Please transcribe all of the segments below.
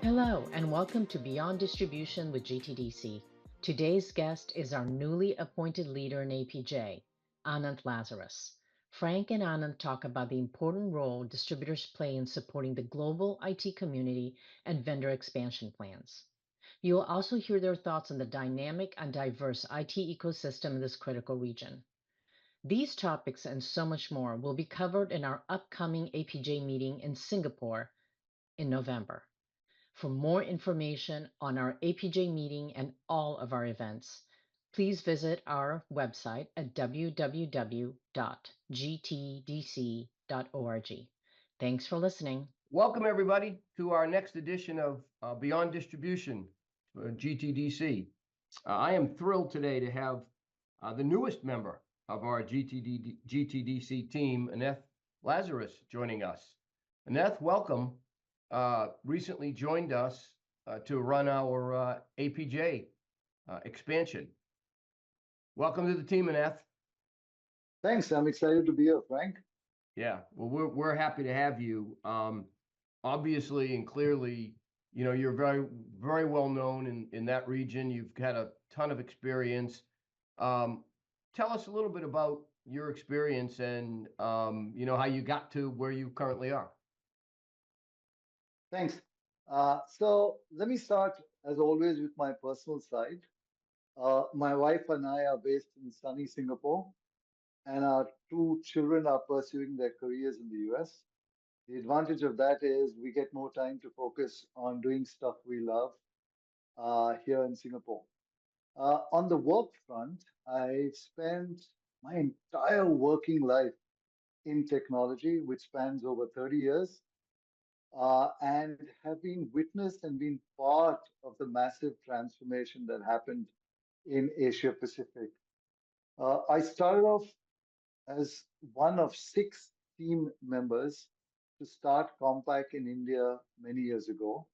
Hello, and welcome to Beyond Distribution with GTDC. Today's guest is our newly appointed leader in APJ, Ananth Lazarus. Frank and Ananth talk about the important role distributors play in supporting the global IT community and vendor expansion plans. You will also hear their thoughts on the dynamic and diverse IT ecosystem in this critical region. These topics and so much more will be covered in our upcoming APJ meeting in Singapore in November. For more information on our APJ meeting and all of our events, please visit our website at www.gtdc.org. Thanks for listening. Welcome, everybody, to our next edition of Beyond Distribution, GTDC. I am thrilled today to have the newest member of our GTDC team, Ananth Lazarus, joining us. Ananth, welcome. Recently joined us to run our APJ expansion. Welcome to the team, Ananth. Thanks. I'm excited to be here, Frank. Yeah, well, we're happy to have you. Obviously and clearly, you're very well known in that region. You've had a ton of experience. Tell us a little bit about your experience and how you got to where you currently are. Thanks. So let me start, as always, with my personal side. My wife and I are based in sunny Singapore, and our two children are pursuing their careers in the US. The advantage of that is we get more time to focus on doing stuff we love here in Singapore. On the work front, I spent my entire working life in technology, which spans over 30 years, and have been witnessed and been part of the massive transformation that happened in Asia Pacific. I started off as one of 6 team members to start Compaq in India many years ago.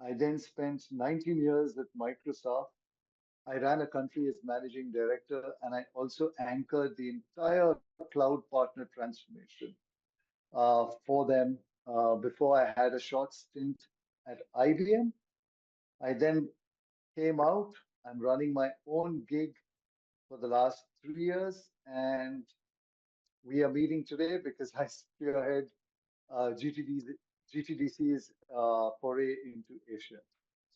I then spent 19 years at Microsoft. I ran a country as managing director, and I also anchored the entire cloud partner transformation for them before I had a short stint at IBM. I then came out. I'm running my own gig for the last 3 years, and we are meeting today because I spearhead GTDC's foray into Asia.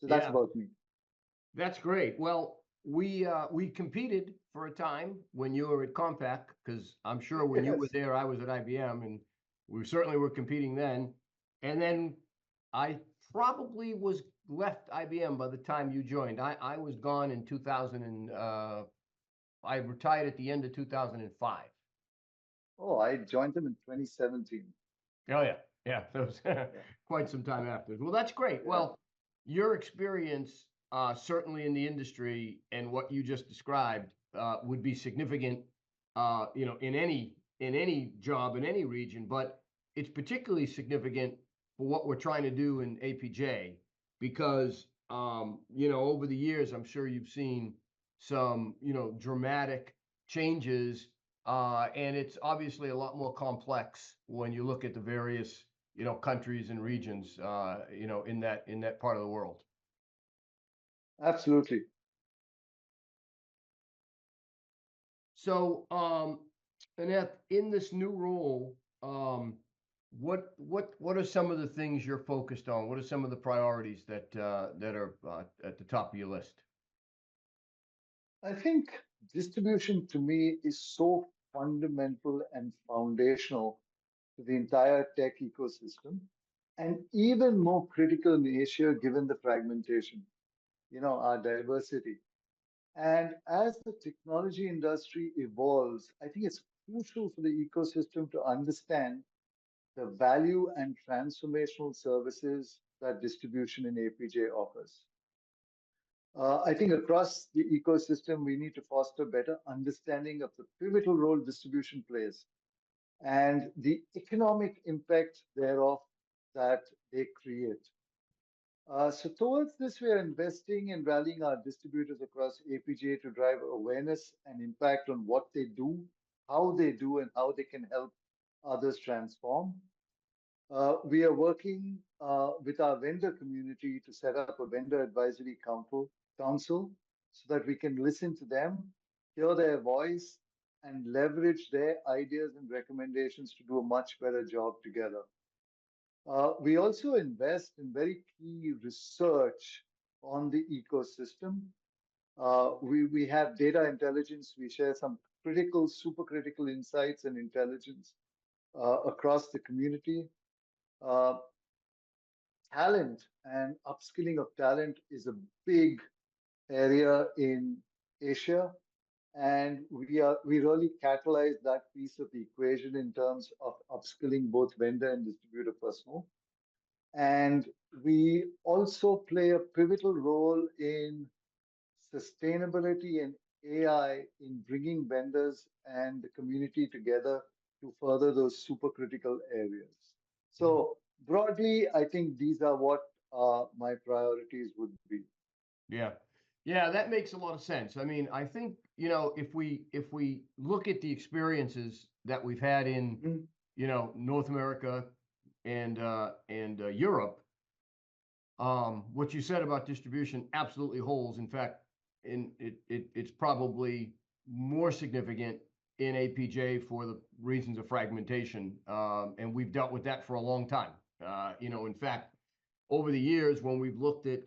So that's about me. That's great. Well, we competed for a time when you were at Compaq, because I'm sure when you were there, I was at IBM, and we certainly were competing then. And then I probably was left IBM by the time you joined. I was gone in 2000 and I retired at the end of 2005. Oh, I joined them in 2017. Oh, yeah. That was quite some time after. Well, that's great. Yeah. Well, your experience certainly in the industry and what you just described would be significant, in any job in any region, but it's particularly significant for what we're trying to do in APJ because, over the years, I'm sure you've seen some, dramatic changes, and it's obviously a lot more complex when you look at the various, countries and regions, in that part of the world. Absolutely. So, Aneth, in this new role, what are some of the things you're focused on? What are some of the priorities that are at the top of your list? I think distribution to me is so fundamental and foundational to the entire tech ecosystem, and even more critical in Asia given the fragmentation, our diversity. And as the technology industry evolves, I think it's crucial for the ecosystem to understand the value and transformational services that distribution in APJ offers. I think across the ecosystem, we need to foster better understanding of the pivotal role distribution plays and the economic impact thereof that they create. So towards this, we are investing and rallying our distributors across APJ to drive awareness and impact on what they do, how they do, and how they can help others transform. We are working with our vendor community to set up a vendor advisory council so that we can listen to them, hear their voice, and leverage their ideas and recommendations to do a much better job together. We also invest in very key research on the ecosystem. We have data intelligence. We share some critical, super critical insights and intelligence across the community. Uh, Talent and upskilling of talent is a big area in Asia, and we really catalyze that piece of the equation in terms of upskilling both vendor and distributor personnel. And we also play a pivotal role in sustainability and AI in bringing vendors and the community together to further those super critical areas. So broadly, I think these are what my priorities would be. Yeah. Yeah, that makes a lot of sense. I mean, I think, if we look at the experiences that we've had in, Mhm. North America and Europe, what you said about distribution absolutely holds. In fact, it's probably more significant in APJ for the reasons of fragmentation. And we've dealt with that for a long time. In fact, over the years, when we've looked at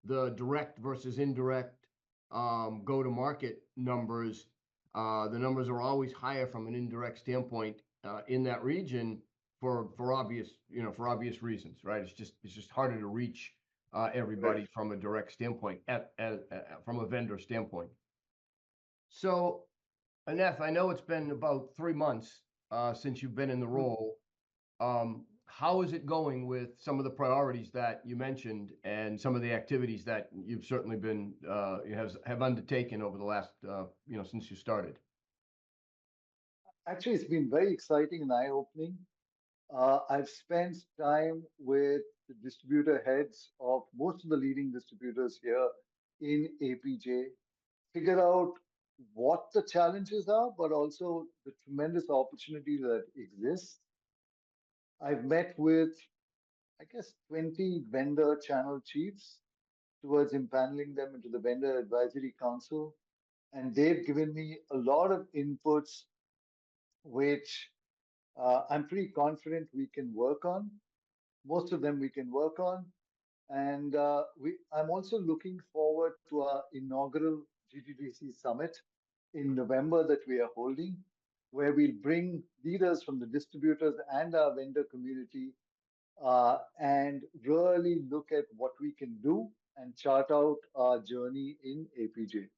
the direct versus indirect go-to-market numbers, the numbers are always higher from an indirect standpoint in that region for obvious reasons, right? It's just harder to reach everybody from a direct standpoint from a vendor standpoint. So, Aneth, I know it's been about 3 months since you've been in the role. How is it going with some of the priorities that you mentioned and some of the activities that you've certainly been have undertaken over the last since you started? Actually, it's been very exciting and eye-opening. I've spent time with the distributor heads of most of the leading distributors here in APJ, figure out what the challenges are, but also the tremendous opportunity that exists. I've met with, I guess, 20 vendor channel chiefs towards impaneling them into the vendor advisory council. And they've given me a lot of inputs, which I'm pretty confident we can work on. Most of them we can work on. And I'm also looking forward to our inaugural GTDC Summit in November that we are holding, where we'll bring leaders from the distributors and our vendor community and really look at what we can do and chart out our journey in APJ.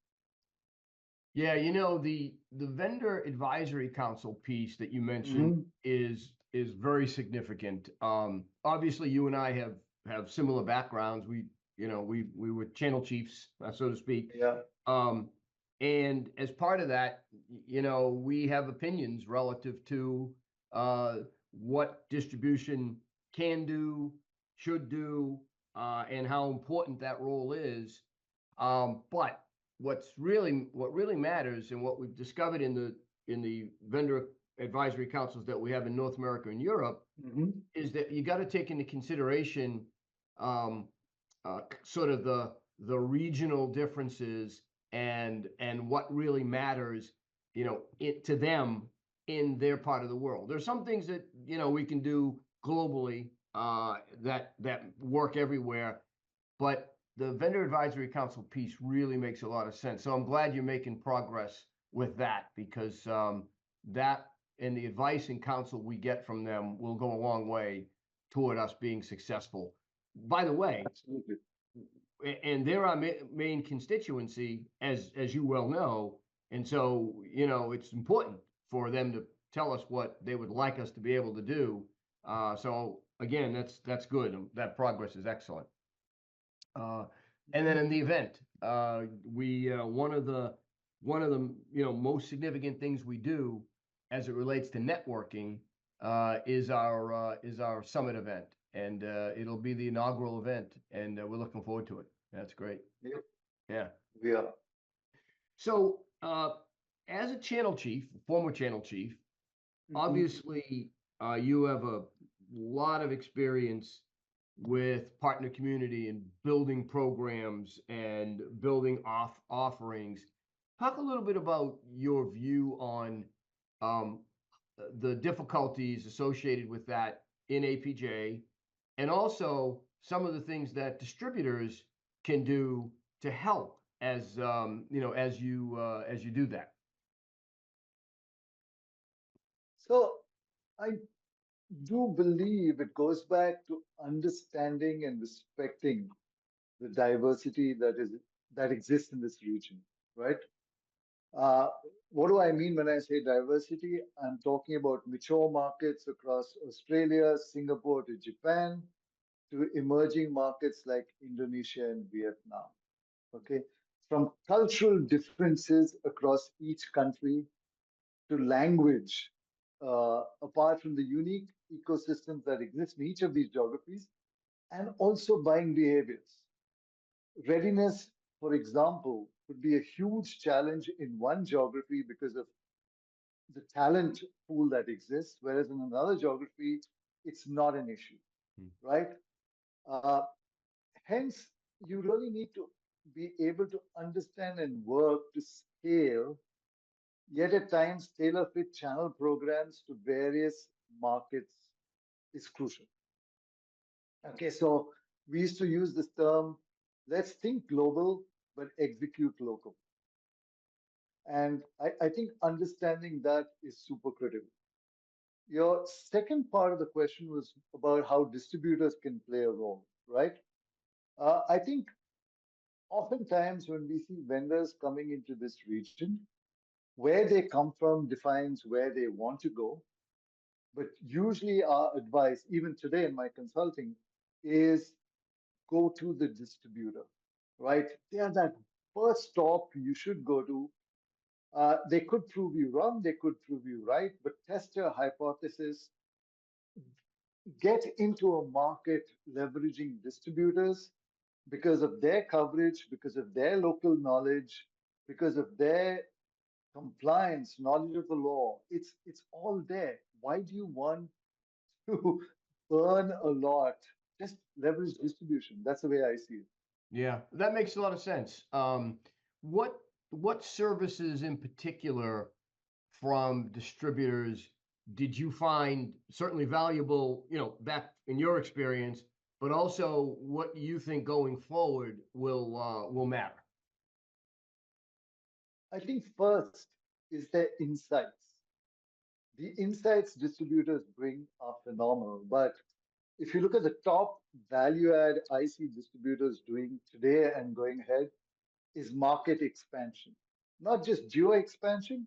Yeah, the vendor advisory council piece that you mentioned Mhm. is very significant. Obviously, you and I have similar backgrounds. We were channel chiefs, so to speak. Yeah. And as part of that, we have opinions relative to what distribution can do, should do, and how important that role is. But what really matters, and what we've discovered in the vendor advisory councils that we have in North America and Europe, Mhm. is that you got to take into consideration sort of the regional differences and what really matters, to them in their part of the world. There's some things that we can do globally that work everywhere, but the vendor advisory council piece really makes a lot of sense. So I'm glad you're making progress with that, because that and the advice and counsel we get from them will go a long way toward us being successful. By the way, Absolutely. and they're our main constituency, as you well know, and so it's important for them to tell us what they would like us to be able to do. So again, that's good. That progress is excellent. And then in the event, we one of the most significant things we do as it relates to networking is our summit event, and it'll be the inaugural event, and we're looking forward to it. That's great. Yep. Yeah. We are. So, as a channel chief, former channel chief, Mhm. obviously, you have lot of experience with partner community and building programs and building offerings. Talk a little bit about your view on um, the difficulties associated with that in APJ, and also some of the things that distributors can do to help as as you do that. So I do believe it goes back to understanding and respecting the diversity that exists in this region, right? Uh, what do I mean when I say diversity? I'm talking about mature markets across Australia, Singapore to Japan, to emerging markets like Indonesia and Vietnam. Okay, from cultural differences across each country to language, apart from the unique ecosystems that exist in each of these geographies, and also buying behaviors. Readiness, for example, could be a huge challenge in one geography because of the talent pool that exists, whereas in another geography, it's not an issue, right? Uh, Hence, you really need to be able to understand and work to scale, yet at times tailor fit channel programs to various markets is crucial. Okay, so we used to use this term, let's think global, but execute local. And I think understanding that is super critical. Your second part of the question was about how distributors can play a role, right? I think oftentimes when we see vendors coming into this region, where they come from defines where they want to go. But usually, our advice, even today in my consulting, is go to the distributor, right? They are that first stop you should go to. They could prove you wrong, they could prove you right, but test your hypothesis, get into a market leveraging distributors because of their coverage, because of their local knowledge, because of their compliance, knowledge of the law. It's all there. Why do you want to earn a lot? Just leverage distribution. That's the way I see it. Yeah, that makes a lot of sense. What what services in particular from distributors did you find certainly valuable, back in your experience, but also what you think going forward will matter? I think first is their insights. The insights distributors bring are phenomenal, but if you look at the top value add I see distributors doing today and going ahead, is market expansion. Not just geo expansion,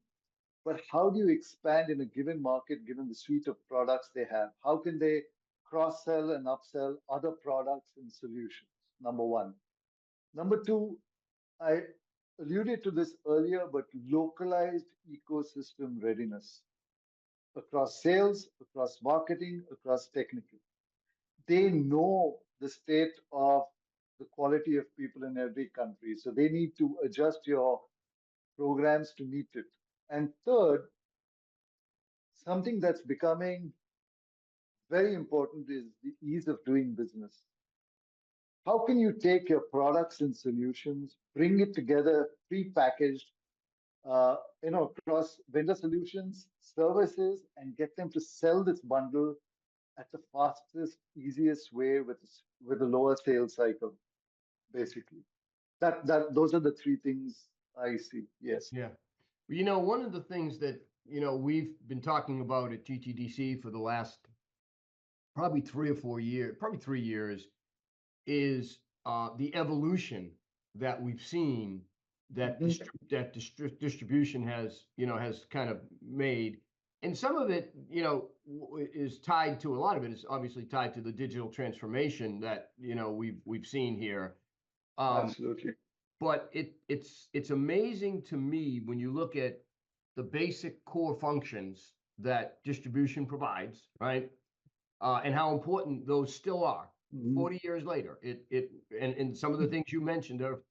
but how do you expand in a given market given the suite of products they have? How can they cross sell and upsell other products and solutions? Number one. Number two, I alluded to this earlier, but localized ecosystem readiness across sales, across marketing, across technical. They know the state of the quality of people in every country. So they need to adjust your programs to meet it. And third, something that's becoming very important is the ease of doing business. How can you take your products and solutions, bring it together, pre-packaged, across vendor solutions, services, and get them to sell this bundle at the fastest, easiest way with a lower sales cycle, basically. Those are the three things I see. Yes. Yeah. One of the things that, we've been talking about at GTDC for the last probably 3 or 4 years, probably 3 years, is the evolution that we've seen that Mhm. distribution has kind of made. And some of it, is tied to, a lot of it is obviously tied to the digital transformation that, we've seen here. Absolutely. But it's amazing to me when you look at the basic core functions that distribution provides, right? And how important those still are Mhm. 40 years later. And some of the things you mentioned are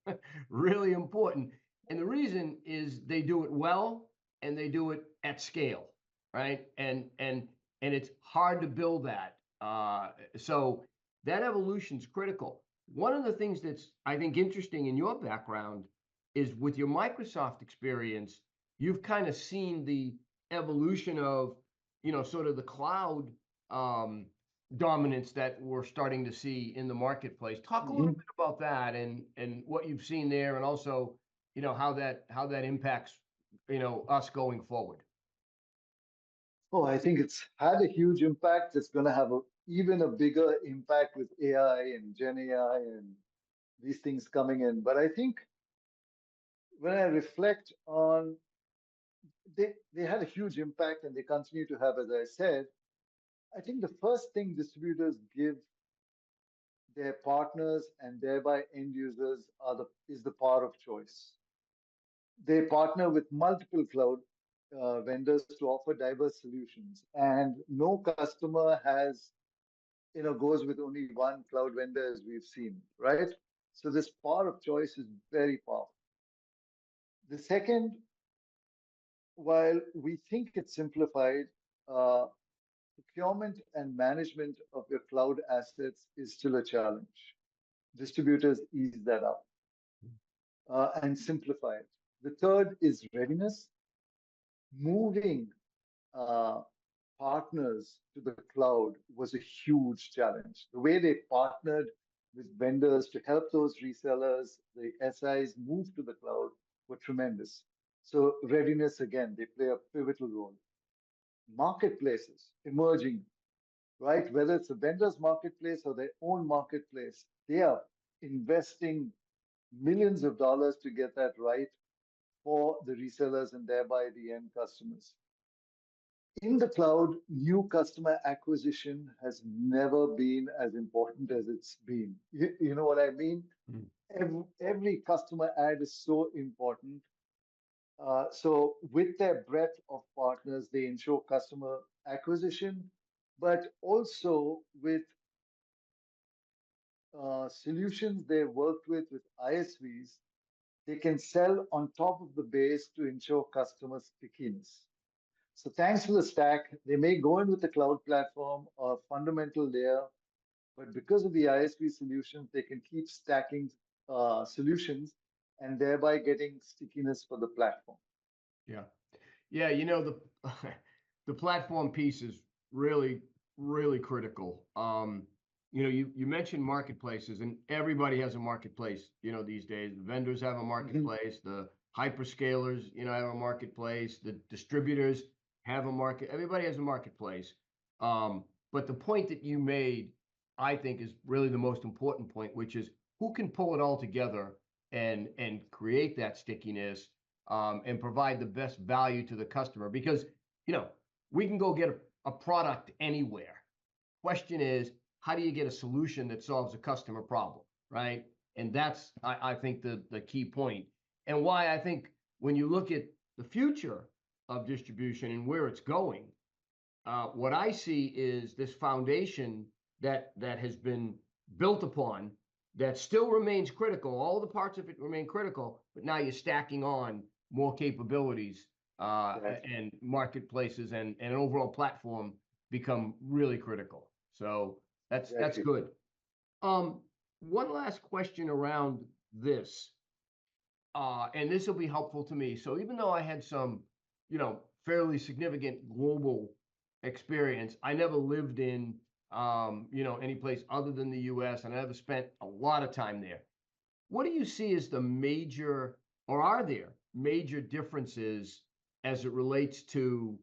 really important. And the reason is they do it well and they do it at scale, right? And it's hard to build that So that evolution's critical. One of the things that's, I think, interesting in your background is with your Microsoft experience, you've kind of seen the evolution of, sort of the cloud um, dominance that we're starting to see in the marketplace. Talk a little Mhm. bit about that and what you've seen there, and also, how that impacts, us going forward. Oh, I think it's had a huge impact. It's going to have even a bigger impact with AI and Gen AI and these things coming in. But I think when I reflect on, they had a huge impact and they continue to have, as I said. I think the first thing distributors give their partners and thereby end users is the power of choice. They partner with multiple cloud vendors to offer diverse solutions, and no customer goes with only one cloud vendor, as we've seen, right? So this power of choice is very powerful. The second, while we think it's simplified, uh, procurement and management of your cloud assets is still a challenge. Distributors ease that up and simplify it. The third is readiness. Moving uh, partners to the cloud was a huge challenge. The way they partnered with vendors to help those resellers, the SIs move to the cloud, were tremendous. So readiness, again, they play a pivotal role. Marketplaces emerging, right? Whether it's a vendor's marketplace or their own marketplace, they are investing millions of dollars to get that right for the resellers and thereby the end customers. In the cloud, new customer acquisition has never been as important as it's been. You know what I mean? Mm. Every customer ad is so important. So, with their breadth of partners, they ensure customer acquisition, but also with solutions they worked with ISVs, they can sell on top of the base to ensure customer stickiness. So thanks to the stack, they may go in with a cloud platform or fundamental layer, but because of the ISV solutions, they can keep stacking solutions and thereby getting stickiness for the platform. Yeah. Yeah, the the platform piece is really, really critical. You mentioned marketplaces, and everybody has a marketplace, these days. The vendors have a Mhm. marketplace, the hyperscalers, have a marketplace, the distributors have a market, everybody has a marketplace. But the point that you made, I think, is really the most important point, which is who can pull it all together and create that stickiness, and provide the best value to the customer, because we can go get a product anywhere. Question is, how do you get a solution that solves a customer problem, right? And that's, I think, the key point, and why I think when you look at the future of distribution and where it's going, what I see is this foundation that has been built upon, that still remains critical. All the parts of it remain critical, but now you're stacking on more capabilities, Exactly. and marketplaces and an overall platform become really critical. So that's Exactly. good. One last question around this, and this will be helpful to me. So even though I had some, fairly significant global experience, I never lived in, any place other than the U.S., and I never spent a lot of time there. What do you see as the major, or are there major differences as it relates to,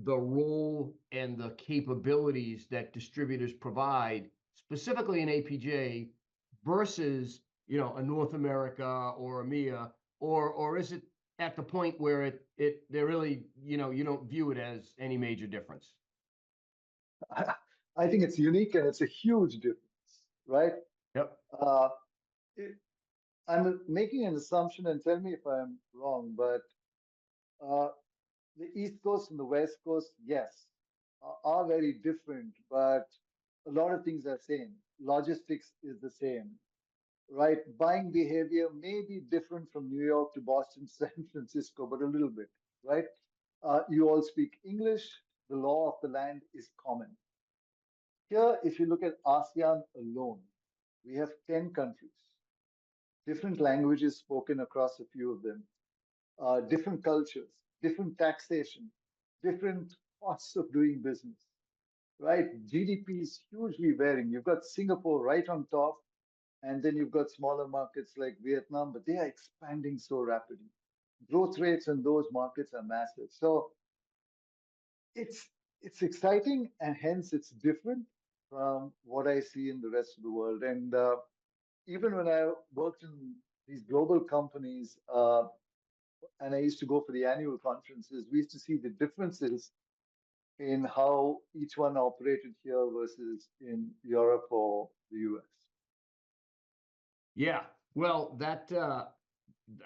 the role and the capabilities that distributors provide, specifically in APJ, versus, a North America or EMEA, or is it at the point where they're really, you don't view it as any major difference? I think it's unique and it's a huge difference, right? Yep. Uh, it, I'm making an assumption, and tell me if I'm wrong, but uh, the East Coast and the West Coast, yes, are very different, but a lot of things are same. Logistics is the same, right? Buying behavior may be different from New York to Boston, San Francisco, but a little bit, right? You all speak English. the law of the land is common. Here, if you look at ASEAN alone, we have 10 countries, different languages spoken across a few of them, different cultures, different taxation, different costs of doing business, right? GDP is hugely varying. You've got Singapore right on top, and then you've got smaller markets like Vietnam, but they are expanding so rapidly. Growth rates in those markets are massive. So it's it's exciting, and hence it's different from what I see in the rest of the world. And even when I worked in these global companies, and I used to go for the annual conferences, we used to see the differences in how each one operated here versus in Europe or the US. Yeah, well, that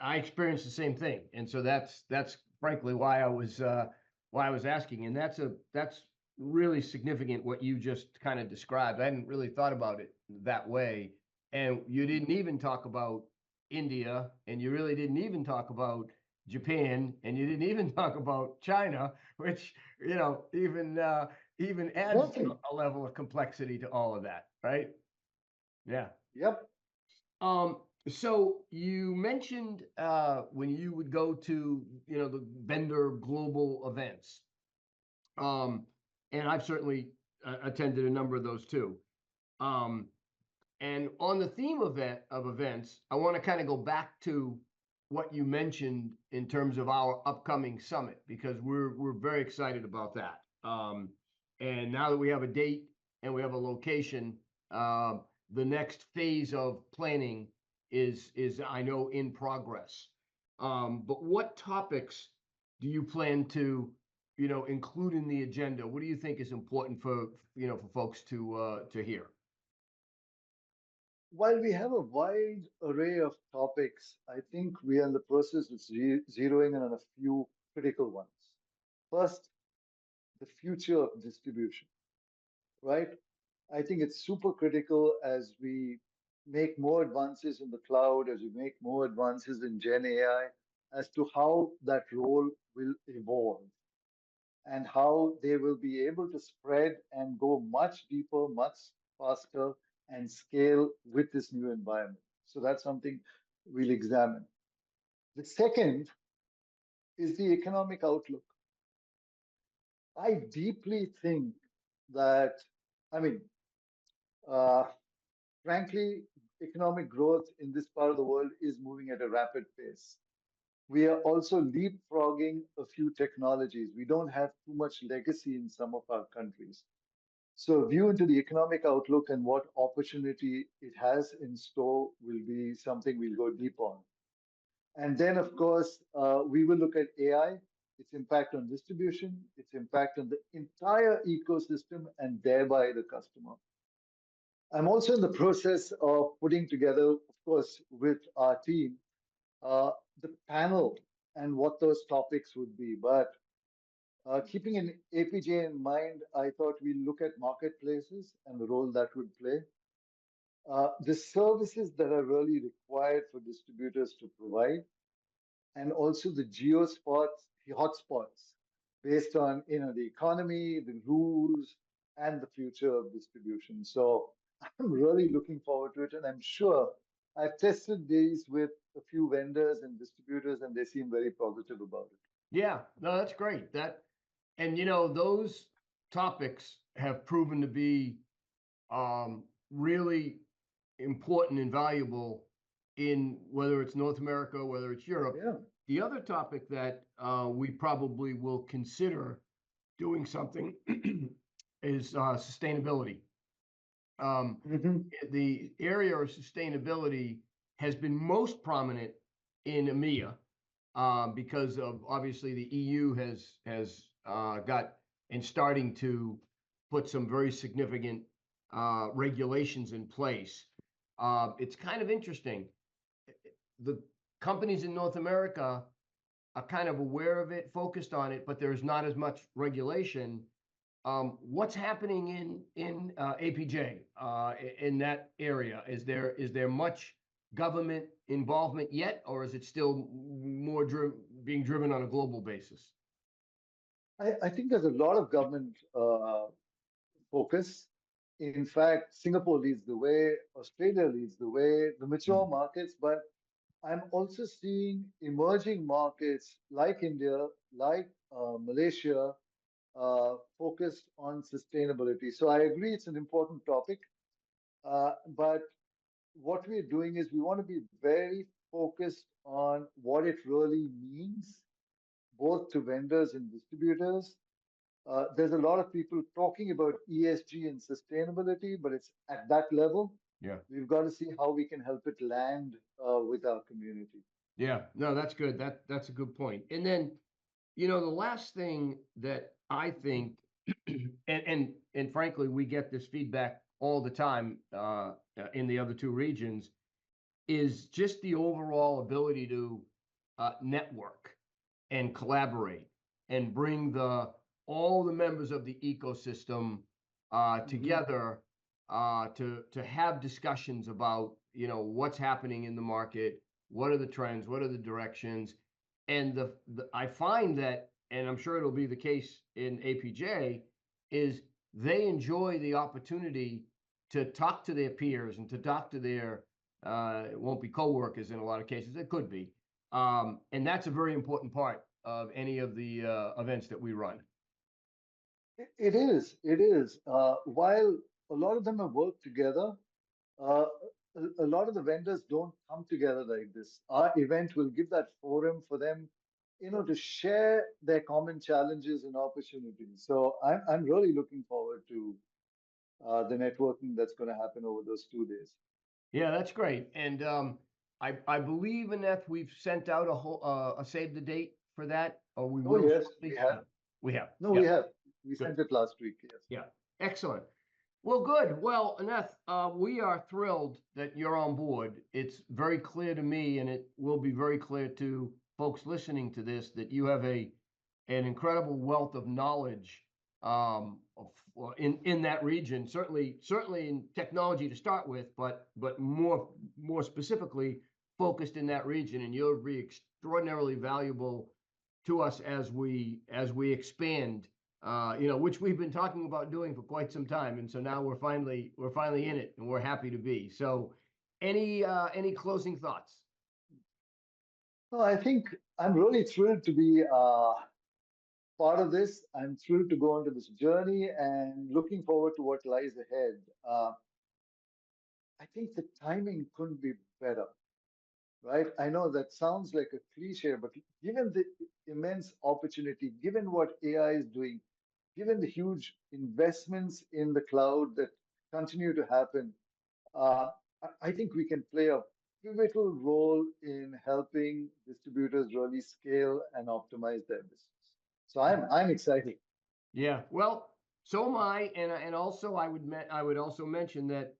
I experienced the same thing, and so that's frankly why I was asking, and that's really significant what you just kind of described. I hadn't really thought about it that way, and you didn't even talk about India, and you really didn't even talk about Japan, and you didn't even talk about China, which even adds Exactly. a level of complexity to all of that, right? Yeah. Yep. Um, so you mentioned when you would go to, the vendor global events. Um, and I've certainly attended a number of those too. Um, and on the theme of events, I want to kind of go back to what you mentioned in terms of our upcoming summit, because we're very excited about that. And now that we have a date and we have a location, the next phase of planning is I know in progress. But what topics do you plan to include in the agenda? What do you think is important for folks to hear? While we have a wide array of topics, I think we are in the process of zeroing in on a few critical ones. First, the future of distribution, right? I think it's super critical as we make more advances in the cloud, as we make more advances in Gen AI, as to how that role will evolve and how they will be able to spread and go much deeper, much faster, and scale with this new environment. So that's something we'll examine. The second is the economic outlook. I deeply think that, I mean, uh, frankly, economic growth in this part of the world is moving at a rapid pace. We are also leapfrogging a few technologies. We don't have too much legacy in some of our countries. So, a view into the economic outlook and what opportunity it has in store will be something we'll go deep on. And then, of course, we will look at AI, its impact on distribution, its impact on the entire ecosystem, and thereby the customer. I'm also in the process of putting together, of course, with our team, uh, the panel and what those topics would be. But keeping an APJ in mind, I thought we'd look at marketplaces and the role that would play. The services that are really required for distributors to provide, and also the geospots, the hotspots, based on the economy, the rules, and the future of distribution. So I'm really looking forward to it, and I'm sure I've tested these with a few vendors and distributors, and they seem very positive about it. Yeah, no, that's great. And those topics have proven to be really important and valuable in whether it's North America, whether it's Europe. Yeah. The other topic that we probably will consider doing something is sustainability. Mhm. The area of sustainability has been most prominent in EMEA, because of obviously the EU has got and starting to put some very significant regulations in place. It's kind of interesting. The companies in North America are kind of aware of it, focused on it, but there's not as much regulation. What's happening in APJ in that area? Is there much government involvement yet, or is it still more being driven on a global basis? I think there's a lot of government focus. In fact, Singapore leads the way, Australia leads the way, the mature markets, but I'm also seeing emerging markets like India, like Malaysia, focused on sustainability. So I agree it's an important topic, but what we're doing is we want to be very focused on what it really means, both to vendors and distributors. There's a lot of people talking about ESG and sustainability, but it's at that level. Yeah. We've got to see how we can help it land with our community. Yeah, no, that's good. That's a good point. And then, you know, the last thing that I think, and frankly, we get this feedback all the time in the other two regions, is just the overall ability to network and collaborate and bring all the members of the ecosystem together to have discussions about, you know, what's happening in the market, what are the trends, what are the directions, and I find that, and I'm sure it'll be the case in APJ, is they enjoy the opportunity to talk to their peers and to talk to their it won't be co-workers in a lot of cases, it could be, and that's a very important part of any of the events that we run. It is. It is. While a lot of them have worked together, uh, a lot of the vendors don't come together like this. Our event will give that forum for them, to share their common challenges and opportunities. So I'm really looking forward to the networking that's going to happen over those 2 days. Yeah, that's great. And I believe, Aneth, we've sent out a save the date for that, or we Oh, will yes, shortly? we have. We have. No, Yeah, we have. We good. sent it last week. Yes. Yeah, excellent. Well, good. Well, Aneth, we are thrilled that you're on board. It's very clear to me, and it will be very clear to folks listening to this, that you have an incredible wealth of knowledge in that region. Certainly in technology to start with, but more specifically focused in that region, and you'll be extraordinarily valuable to us as we expand. Which we've been talking about doing for quite some time, and so now we're finally in it, and we're happy to be. So, any closing thoughts? No, I think I'm really thrilled to be part of this. I'm thrilled to go on to this journey and looking forward to what lies ahead. I think the timing couldn't be better, right? I know that sounds like a cliche, but given the immense opportunity, given what AI is doing, given the huge investments in the cloud that continue to happen, uh, I think we can play a pivotal role in helping distributors really scale and optimize their business. So I'm excited. Yeah, well, so am I, and also I would also mention that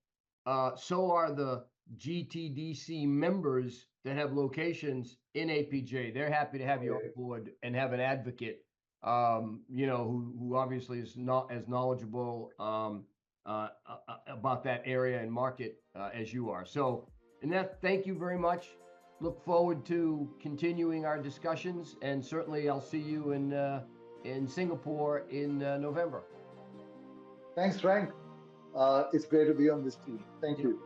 so are the GTDC members that have locations in APJ. They're happy to have you on board and have an advocate, who obviously is not as knowledgeable about that area and market as you are. So, Aneth, thank you very much. Look forward to continuing our discussions, and certainly I'll see you in Singapore in November. Thanks, Frank. It's great to be on this team. Thank you.